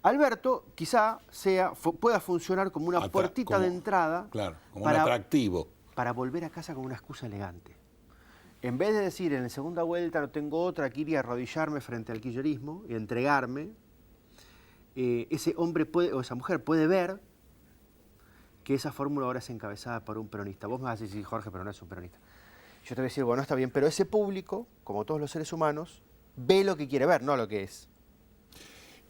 Alberto quizá pueda funcionar como una puertita de entrada. Claro, como un atractivo. Para volver a casa con una excusa elegante. En vez de decir en la segunda vuelta no tengo otra que ir y arrodillarme frente al kirchnerismo y entregarme, ese hombre o esa mujer puede ver que esa fórmula ahora es encabezada por un peronista. Vos me vas a decir, Jorge, pero no es un peronista. Yo te voy a decir, bueno, está bien, pero ese público, como todos los seres humanos, ve lo que quiere ver, no lo que es.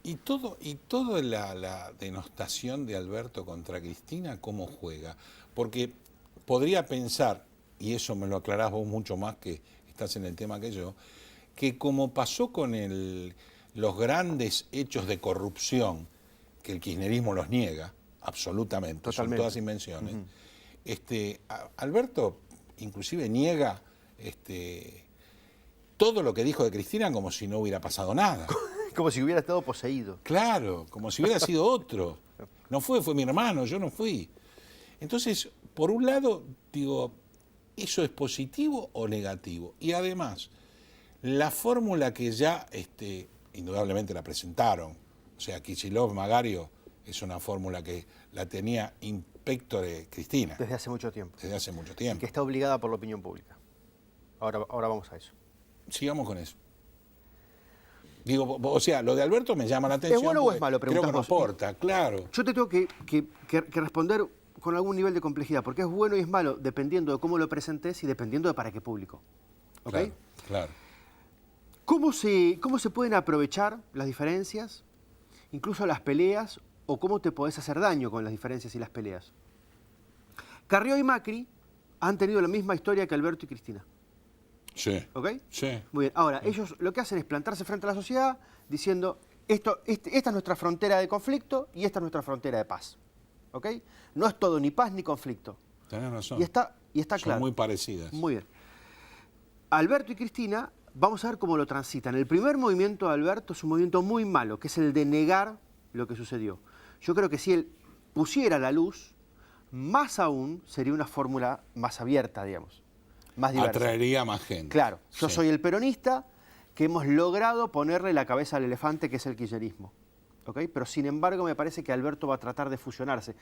Y todo la denostación de Alberto contra Cristina, ¿cómo juega? Porque podría pensar, y eso me lo aclarás vos mucho más que estás en el tema que yo, que como pasó con los grandes hechos de corrupción, que el kirchnerismo los niega, absolutamente, Totalmente. son todas invenciones, Alberto inclusive niega todo lo que dijo de Cristina como si no hubiera pasado nada. Como si hubiera estado poseído. Claro, como si hubiera sido otro. No fue mi hermano, yo no fui. Entonces, por un lado, digo, ¿eso es positivo o negativo? Y además, la fórmula que ya indudablemente la presentaron, o sea, Kicillof, Magario, es una fórmula que la tenía in pectore Cristina. Desde hace mucho tiempo. Desde hace mucho Y tiempo. que está obligada por la opinión pública. Ahora vamos a eso. Sigamos con eso. Digo, o sea, lo de Alberto me llama la atención. ¿Es bueno o es malo? Creo que no Preguntás vos. aporta, claro. Yo te tengo que responder con algún nivel de complejidad, porque es bueno y es malo dependiendo de cómo lo presentes y dependiendo de para qué público. ¿Ok? Claro, claro. ¿Cómo se pueden aprovechar las diferencias, incluso las peleas, o cómo te podés hacer daño con las diferencias y las peleas? Carrió y Macri han tenido la misma historia que Alberto y Cristina. Sí. ¿Ok? Sí. Muy bien. Ahora, ellos lo que hacen es plantarse frente a la sociedad diciendo, esta es nuestra frontera de conflicto y esta es nuestra frontera de paz. ¿Ok? No es todo ni paz ni conflicto. Tenés razón. Y está Son claro. muy parecidas. Muy bien. Alberto y Cristina, vamos a ver cómo lo transitan. El primer movimiento de Alberto es un movimiento muy malo, que es el de negar lo que sucedió. Yo creo que si él pusiera la luz, más aún sería una fórmula más abierta, digamos, más diversa. Atraería más gente. Claro, yo Sí. soy el peronista que hemos logrado ponerle la cabeza al elefante, que es el kirchnerismo. ¿Ok? Pero sin embargo me parece que Alberto va a tratar de fusionarse.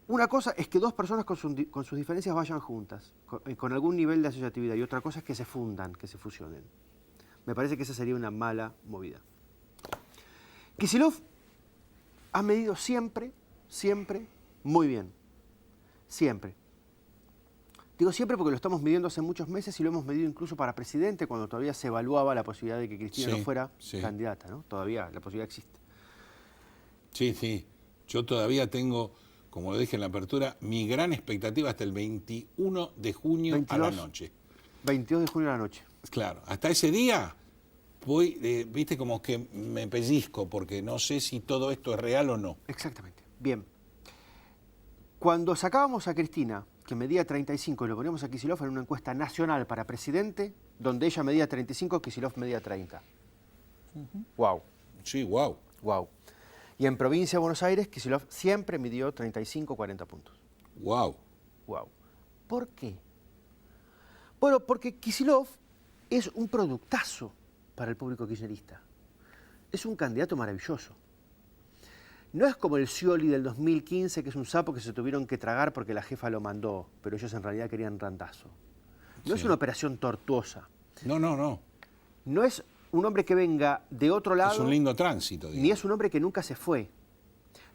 Una cosa es que dos personas con sus diferencias vayan juntas, con algún nivel de asociatividad, y otra cosa es que se fundan, que se fusionen. Me parece que esa sería una mala movida. Kicillof ha medido siempre muy bien. Siempre. Digo siempre porque lo estamos midiendo hace muchos meses y lo hemos medido incluso para presidente, cuando todavía se evaluaba la posibilidad de que Cristina no fuera candidata, ¿no? Todavía la posibilidad existe. Sí, sí. Yo todavía tengo, como lo dije en la apertura, mi gran expectativa hasta el 21 de junio 22, a la noche. 22 de junio a la noche. Claro, hasta ese día voy, viste, como que me pellizco, porque no sé si todo esto es real o no. Exactamente. Bien. Cuando sacábamos a Cristina, que medía 35, y lo poníamos a Kicillof en una encuesta nacional para presidente, donde ella medía 35, Kicillof medía 30. Wow. Sí, wow. Wow. Y en provincia de Buenos Aires, Kicillof siempre midió 35, 40 puntos. Wow. Wow. ¿Por qué? Bueno, porque Kicillof es un productazo para el público kirchnerista. Es un candidato maravilloso. No es como el Scioli del 2015, que es un sapo que se tuvieron que tragar porque la jefa lo mandó, pero ellos en realidad querían randazo. No es una operación tortuosa. No, no, no. No es un hombre que venga de otro lado. Es un lindo tránsito, digamos. Ni es un hombre que nunca se fue.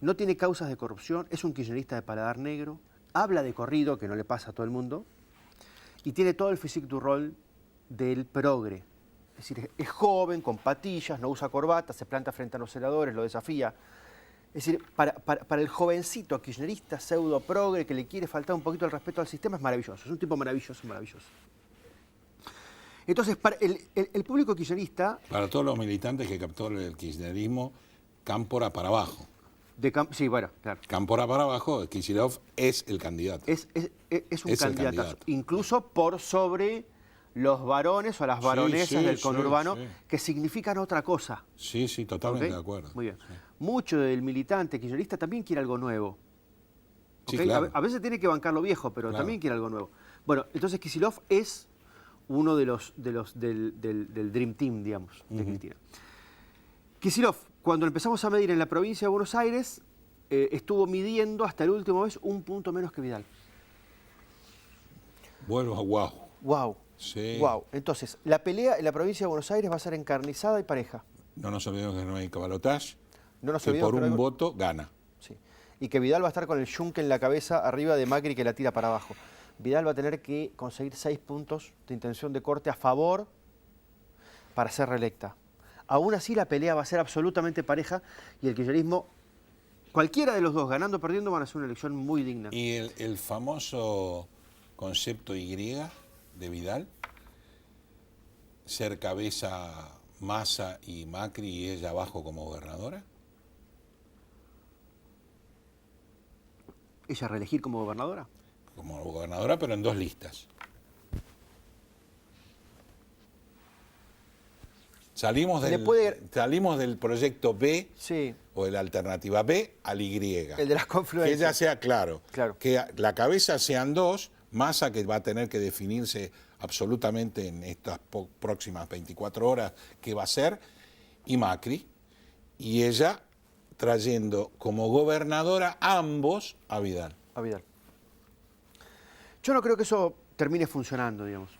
No tiene causas de corrupción, es un kirchnerista de paladar negro, habla de corrido, que no le pasa a todo el mundo, y tiene todo el physique du rôle del progre. Es decir, es joven, con patillas, no usa corbata, se planta frente a los senadores, lo desafía. Es decir, para el jovencito kirchnerista, pseudo progre, que le quiere faltar un poquito el respeto al sistema, es maravilloso. Es un tipo maravilloso, maravilloso. Entonces, para el público kirchnerista... Para todos los militantes que captó el kirchnerismo, cámpora para abajo. Sí, bueno, claro. Cámpora para abajo, Kicillof es el candidato. Es un candidato, incluso por sobre los varones o las baronesas del conurbano, que significan otra cosa. Sí, sí, totalmente de acuerdo. Muy bien. Sí. Mucho del militante kirchnerista también quiere algo nuevo. Sí, claro. A veces tiene que bancar lo viejo, pero también quiere algo nuevo. Bueno, entonces Kicillof es uno del Dream Team, digamos, de Cristina. Kicillof, cuando empezamos a medir en la provincia de Buenos Aires, estuvo midiendo hasta el último mes 1 punto menos que Vidal. Vuelvo a wow. Wow. Sí. Wow. Entonces, la pelea en la provincia de Buenos Aires va a ser encarnizada y pareja. No nos olvidemos que no hay balotaje, No nos que olvidemos por que un voto gana. Sí. Y que Vidal va a estar con el yunque en la cabeza arriba de Macri que la tira para abajo. Vidal va a tener que conseguir 6 puntos de intención de corte a favor para ser reelecta. Aún así la pelea va a ser absolutamente pareja y el kirchnerismo, cualquiera de los dos, ganando o perdiendo, van a ser una elección muy digna. Y el famoso concepto Y de Vidal, ser cabeza Massa y Macri y ella abajo como gobernadora. ¿Ella reelegir como gobernadora? Como gobernadora, pero en 2 listas. Salimos del proyecto B o de la alternativa B al Y. El de las confluencias. Que ya sea claro. Claro. Que la cabeza sean 2, Massa que va a tener que definirse absolutamente en estas próximas 24 horas qué va a ser, y Macri, y ella trayendo como gobernadora ambos a Vidal. A Vidal. Yo no creo que eso termine funcionando, digamos.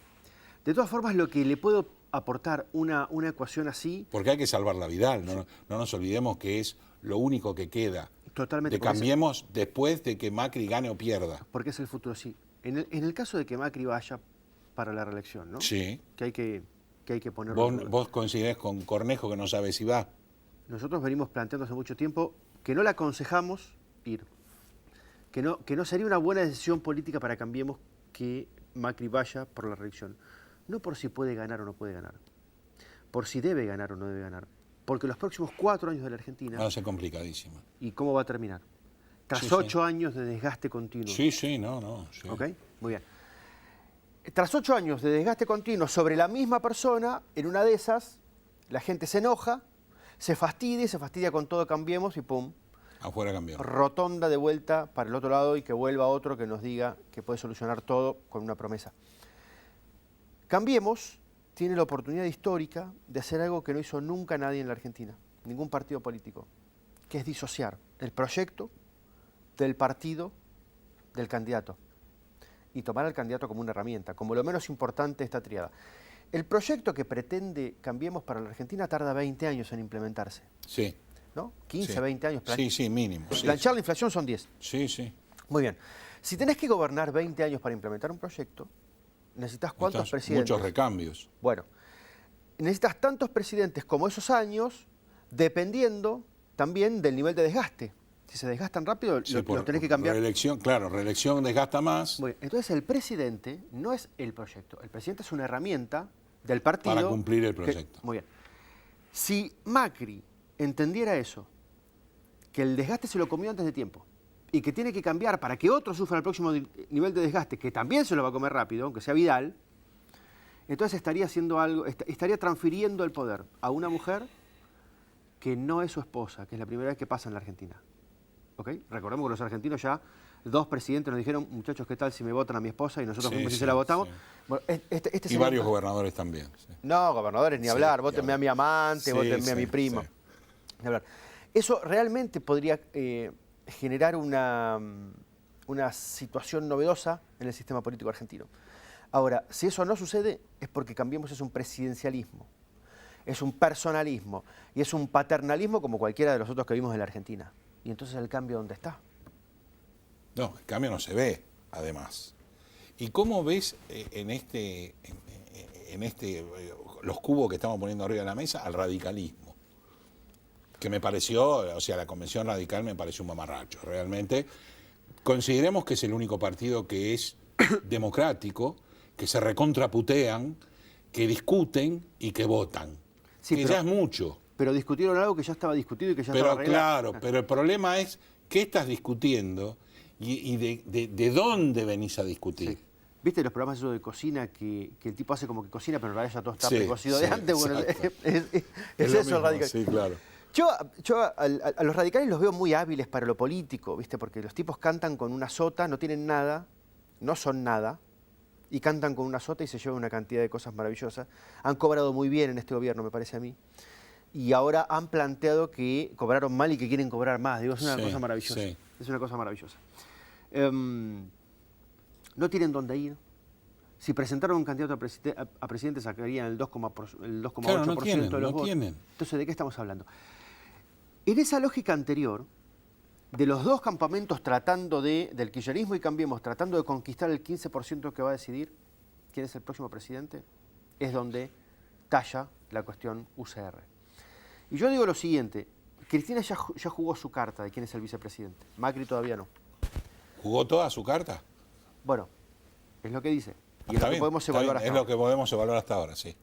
De todas formas, lo que le puedo aportar una ecuación así... Porque hay que salvar la Vidal, no nos olvidemos que es lo único que queda. Totalmente. De Cambiemos después de que Macri gane o pierda. Porque es el futuro, sí. En el caso de que Macri vaya para la reelección, ¿no? Sí. Que hay que ponerlo... ¿Vos coincidés con Cornejo que no sabe si va? Nosotros venimos planteando hace mucho tiempo que no le aconsejamos ir. Que no sería una buena decisión política para Cambiemos que Macri vaya por la reelección. No por si puede ganar o no puede ganar. Por si debe ganar o no debe ganar. Porque los próximos 4 años de la Argentina... Va a ser complicadísima. ¿Y cómo va a terminar? Tras 8 años de desgaste continuo. Sí, sí, no. Sí. ¿Ok? Muy bien. Tras 8 años de desgaste continuo sobre la misma persona, en una de esas, la gente se enoja, se fastidia con todo Cambiemos y ¡pum! Afuera Cambiemos. Rotonda de vuelta para el otro lado y que vuelva otro que nos diga que puede solucionar todo con una promesa. Cambiemos tiene la oportunidad histórica de hacer algo que no hizo nunca nadie en la Argentina, ningún partido político, que es disociar el proyecto del partido del candidato y tomar al candidato como una herramienta, como lo menos importante de esta triada. El proyecto que pretende Cambiemos para la Argentina tarda 20 años en implementarse. Sí. ¿No? 15, sí. 20 años. Sí, mínimo. Planchar la inflación son 10. Sí. Muy bien. Si tenés que gobernar 20 años para implementar un proyecto, necesitas ¿cuántos presidentes? Muchos recambios. Bueno, necesitas tantos presidentes como esos años, dependiendo también del nivel de desgaste. Si se desgastan rápido, Sí, lo tenés que cambiar. Reelección, claro, reelección desgasta más. Bueno, entonces el presidente no es el proyecto. El presidente es una herramienta del partido. Para cumplir el proyecto. Muy bien. Si Macri entendiera eso, que el desgaste se lo comió antes de tiempo y que tiene que cambiar para que otro sufra el próximo nivel de desgaste, que también se lo va a comer rápido, aunque sea Vidal, entonces estaría haciendo algo, estaría transfiriendo el poder a una mujer que no es su esposa, que es la primera vez que pasa en la Argentina. ¿Ok? Recordemos que los argentinos ya, 2 presidentes nos dijeron, muchachos, ¿qué tal si me votan a mi esposa? Y nosotros fuimos y se la votamos. Sí. Bueno, Y varios gobernadores también. Sí. No, gobernadores, ni hablar. Vótenme hablar. a mi amante, Sí, vótenme a mi primo. sí. Ni hablar. Eso realmente podría generar una situación novedosa en el sistema político argentino. Ahora, si eso no sucede, es porque Cambiemos es un presidencialismo, es un personalismo y es un paternalismo como cualquiera de los otros que vimos en la Argentina. Y entonces el cambio, ¿dónde está? No, el cambio no se ve, además. ¿Y cómo ves los cubos que estamos poniendo arriba de la mesa al radicalismo? Que me pareció, o sea, la Convención Radical me pareció un mamarracho, realmente. Consideremos que es el único partido que es democrático, que se recontraputean, que discuten y que votan. Sí, que pero- ya es mucho. Pero discutieron algo que ya estaba discutido y que ya estaba Pero arreglado. claro, pero el problema es qué estás discutiendo y de dónde venís a discutir. Sí. ¿Viste los programas esos de cocina que el tipo hace como que cocina, pero en realidad ya todo está Sí, precocido de sí, antes? Bueno, exacto. es lo eso el mismo, radical. Sí, claro. Yo a los radicales los veo muy hábiles para lo político, ¿viste? Porque los tipos cantan con una sota, no tienen nada, no son nada, y cantan con una sota y se llevan una cantidad de cosas maravillosas. Han cobrado muy bien en este gobierno, me parece a mí. Y ahora han planteado que cobraron mal y que quieren cobrar más. Digo, es una Sí, cosa maravillosa. sí. Es una cosa maravillosa. No tienen dónde ir. Si presentaron un candidato a presidente sacarían el 2,8% Claro, no tienen, de los no votos. tienen. Entonces, ¿de qué estamos hablando? En esa lógica anterior, de los dos campamentos del kirchnerismo y Cambiemos, tratando de conquistar el 15% que va a decidir quién es el próximo presidente, es donde talla la cuestión UCR. Y yo digo lo siguiente, Cristina ya jugó su carta de quién es el vicepresidente, Macri todavía no. ¿Jugó toda su carta? Bueno, es lo que dice. Y es Está lo que bien, podemos está evaluar bien, hasta es ahora. lo que podemos evaluar hasta ahora, sí.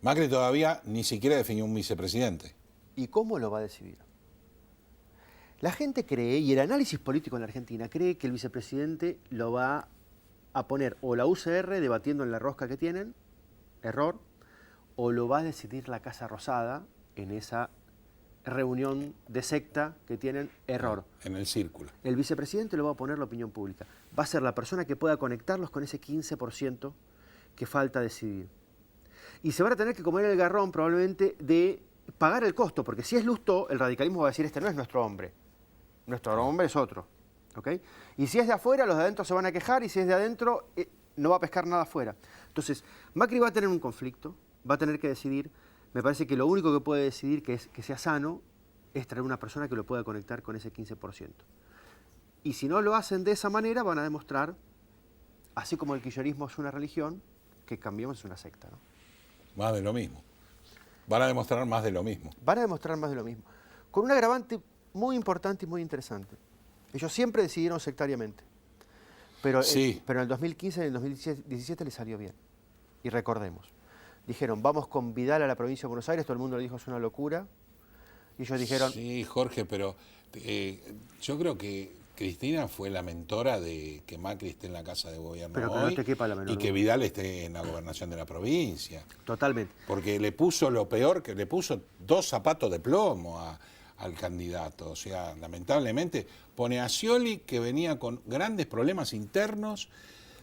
Macri todavía ni siquiera definió un vicepresidente. ¿Y cómo lo va a decidir? La gente cree, y el análisis político en la Argentina cree que el vicepresidente lo va a poner o la UCR debatiendo en la rosca que tienen, error, o lo va a decidir la Casa Rosada en esa reunión de secta que tienen, error. En el círculo. El vicepresidente lo va a poner la opinión pública. Va a ser la persona que pueda conectarlos con ese 15% que falta decidir. Y se van a tener que comer el garrón probablemente de pagar el costo, porque si es Lustó, el radicalismo va a decir, este no es nuestro hombre. Nuestro hombre es otro. ¿Ok? Y si es de afuera, los de adentro se van a quejar, y si es de adentro, no va a pescar nada afuera. Entonces, Macri va a tener un conflicto, va a tener que decidir. Me parece que lo único que puede decidir que sea sano es traer una persona que lo pueda conectar con ese 15%. Y si no lo hacen de esa manera, van a demostrar, así como el kirchnerismo es una religión, que Cambiemos es una secta, ¿no? Más de lo mismo. Van a demostrar más de lo mismo. Van a demostrar más de lo mismo. Con un agravante muy importante y muy interesante. Ellos siempre decidieron sectariamente. Pero, Sí. pero en el 2015 y en el 2017 les salió bien. Y recordemos, dijeron, vamos con Vidal a la provincia de Buenos Aires, todo el mundo le dijo, es una locura. Y ellos dijeron, Sí, Jorge, pero yo creo que Cristina fue la mentora de que Macri esté en la Casa de Gobierno Pero que no hoy te quepa la menor y que duda. Vidal esté en la gobernación de la provincia. totalmente. Porque le puso lo peor, que le puso 2 zapatos de plomo al candidato. O sea, lamentablemente pone a Scioli, que venía con grandes problemas internos,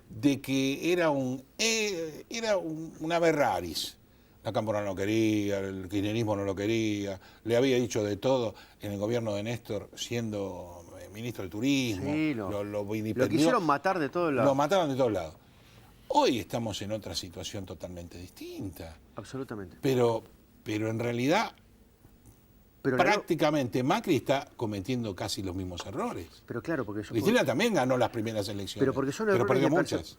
de que era una Ferraris. La Cámpora no lo quería, el kirchnerismo no lo quería, le había dicho de todo en el gobierno de Néstor, siendo ministro de Turismo. Sí, lo vilipendió. quisieron matar de todos lados. Lo mataron de todos lados. Hoy estamos en otra situación totalmente distinta. Absolutamente. Pero en realidad Pero prácticamente Macri está cometiendo casi los mismos errores. Pero claro, porque Cristina también ganó las primeras elecciones, pero porque son errores perdió muchas.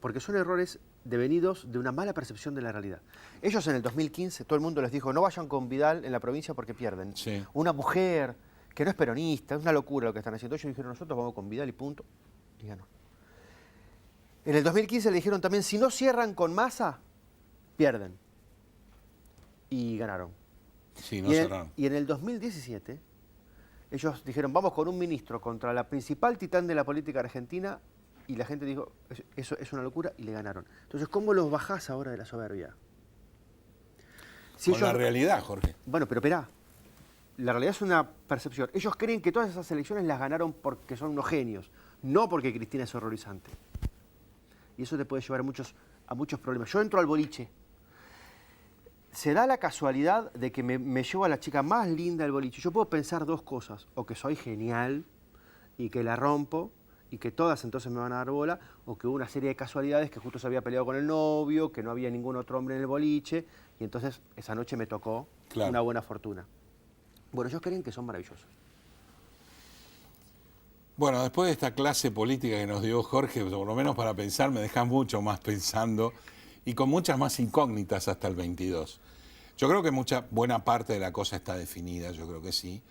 porque son errores devenidos de una mala percepción de la realidad. Ellos en el 2015, todo el mundo les dijo, no vayan con Vidal en la provincia porque pierden. Sí. Una mujer que no es peronista, es una locura lo que están haciendo. Ellos dijeron, nosotros vamos con Vidal y punto. Y ganó. En el 2015 le dijeron también, si no cierran con Massa, pierden. Y ganaron. Sí, no cerraron. Y en el 2017, ellos dijeron, vamos con un ministro contra la principal titán de la política argentina, y la gente dijo, eso es una locura, y le ganaron. Entonces, ¿cómo los bajás ahora de la soberbia? Con la realidad, Jorge. Bueno, pero esperá, la realidad es una percepción. Ellos creen que todas esas elecciones las ganaron porque son unos genios, no porque Cristina es horrorizante. Y eso te puede llevar a muchos problemas. Yo entro al boliche. Se da la casualidad de que me llevo a la chica más linda del boliche. Yo puedo pensar dos cosas, o que soy genial y que la rompo y que todas entonces me van a dar bola, o que hubo una serie de casualidades que justo se había peleado con el novio, que no había ningún otro hombre en el boliche y entonces esa noche me tocó una buena fortuna. Bueno, ellos creen que son maravillosos. Bueno, después de esta clase política que nos dio Jorge, por lo menos para pensar, me deja mucho más pensando y con muchas más incógnitas hasta el 22. Yo creo que buena parte de la cosa está definida, yo creo que sí.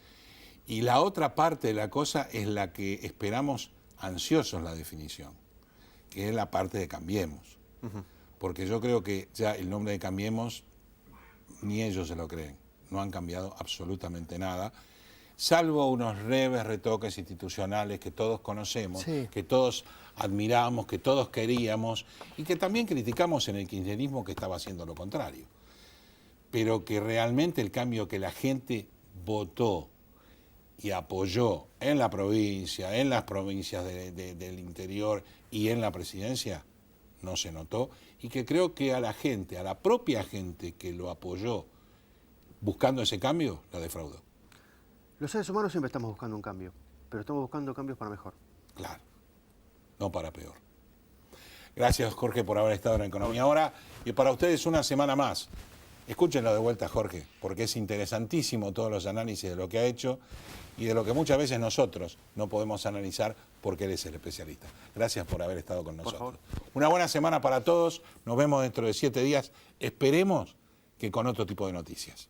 Y la otra parte de la cosa es la que esperamos ansiosos la definición, que es la parte de Cambiemos. Porque yo creo que ya el nombre de Cambiemos, ni ellos se lo creen. No han cambiado absolutamente nada, salvo unos leves retoques institucionales que todos conocemos, que todos admiramos, que todos queríamos y que también criticamos en el kirchnerismo que estaba haciendo lo contrario. Pero que realmente el cambio que la gente votó y apoyó en la provincia, en las provincias del interior y en la presidencia, no se notó, y que creo que a la gente, a la propia gente que lo apoyó buscando ese cambio, la defraudó. Los seres humanos siempre estamos buscando un cambio, pero estamos buscando cambios para mejor. Claro, no para peor. Gracias, Jorge, por haber estado en Economía Ahora, y para ustedes una semana más. Escúchenlo de vuelta, Jorge, porque es interesantísimo todos los análisis de lo que ha hecho y de lo que muchas veces nosotros no podemos analizar porque él es el especialista. Gracias por haber estado con nosotros. Una buena semana para todos. Nos vemos dentro de 7 días. Esperemos que con otro tipo de noticias.